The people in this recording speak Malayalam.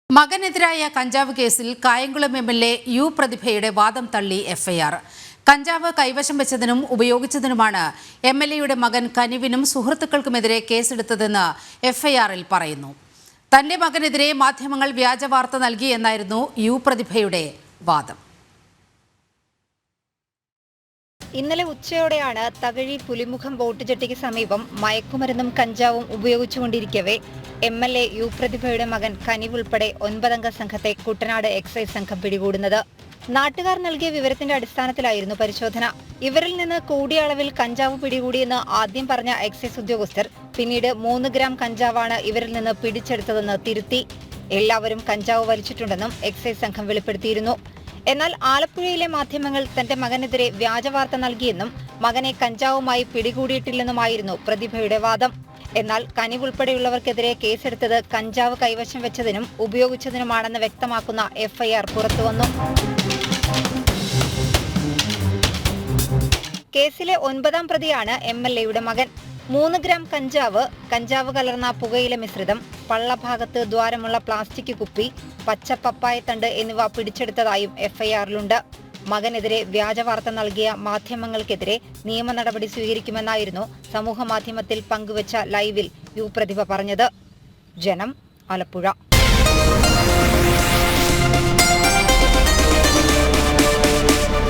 മകനെതിരായ കഞ്ചാവ് കേസിൽ കായംകുളം എംഎൽഎ യു പ്രതിഭയുടെ വാദം തള്ളി എഫ്ഐആർ. കഞ്ചാവ് കൈവശം വെച്ചതിനും ഉപയോഗിച്ചതിനുമാണ് എംഎൽഎയുടെ മകൻ കനിവിനും സുഹൃത്തുക്കൾക്കുമെതിരെ കേസെടുത്തതെന്ന് എഫ്ഐആറിൽ പറയുന്നു. തന്റെ മകനെതിരെ മാധ്യമങ്ങൾ വ്യാജവാർത്ത നൽകിയെന്നായിരുന്നു യു പ്രതിഭയുടെ വാദം. ഇന്നലെ ഉച്ചയോടെയാണ് തകഴി പുലിമുഖം ബോട്ട് ജെട്ടിക്ക് സമീപം മയക്കുമരുന്നും കഞ്ചാവും ഉപയോഗിച്ചുകൊണ്ടിരിക്കവേ എംഎൽഎ യു പ്രതിഭയുടെ മകൻ കനിവ് ഉൾപ്പെടെ 9 അംഗ സംഘത്തെ കുട്ടനാട് എക്സൈസ് സംഘം പിടികൂടുന്നത്. നാട്ടുകാർ നൽകിയ വിവരത്തിന്റെ അടിസ്ഥാനത്തിലായിരുന്നു പരിശോധന. ഇവരിൽ നിന്ന് കൂടിയ അളവിൽ കഞ്ചാവ് പിടികൂടിയെന്ന് ആദ്യം പറഞ്ഞ എക്സൈസ് ഉദ്യോഗസ്ഥർ പിന്നീട് 3 ഗ്രാം കഞ്ചാവാണ് ഇവരിൽ നിന്ന് പിടിച്ചെടുത്തതെന്ന് തിരുത്തി. എല്ലാവരും കഞ്ചാവ് വലിച്ചിട്ടുണ്ടെന്നും എക്സൈസ് സംഘം വെളിപ്പെടുത്തിയിരുന്നു. എന്നാൽ ആലപ്പുഴയിലെ മാധ്യമങ്ങൾ തന്റെ മകനെതിരെ വ്യാജവാർത്ത നൽകിയെന്നും മകനെ കഞ്ചാവുമായി പിടികൂടിയിട്ടില്ലെന്നുമായിരുന്നു പ്രതിഭയുടെ വാദം. എന്നാൽ കനിവ് ഉൾപ്പെടെയുള്ളവർക്കെതിരെ കേസെടുത്തത് കഞ്ചാവ് കൈവശം വെച്ചതിനും ഉപയോഗിച്ചതിനുമാണെന്ന് വ്യക്തമാക്കുന്ന എഫ്ഐആർ പുറത്തുവന്നു. കേസിലെ 9ാം പ്രതിയാണ് എംഎൽഎയുടെ മകൻ. 3 ഗ്രാം കഞ്ചാവ് കലർന്ന പുകയില മിശ്രിതം, പള്ളഭാഗത്ത് ദ്വാരമുള്ള പ്ലാസ്റ്റിക് കുപ്പി, പച്ച പപ്പായത്തണ്ട് എന്നിവ പിടിച്ചെടുത്തതായും എഫ്ഐആറിലുണ്ട്. മകനെതിരെ വ്യാജവാർത്ത നൽകിയ മാധ്യമങ്ങൾക്കെതിരെ നിയമ നടപടി സ്വീകരിക്കുമെന്നായിരുന്നു സമൂഹമാധ്യമത്തിൽ പങ്കുവച്ച ലൈവിൽ യു പ്രതിഭ പറഞ്ഞത്. ജനം, ആലപ്പുഴ.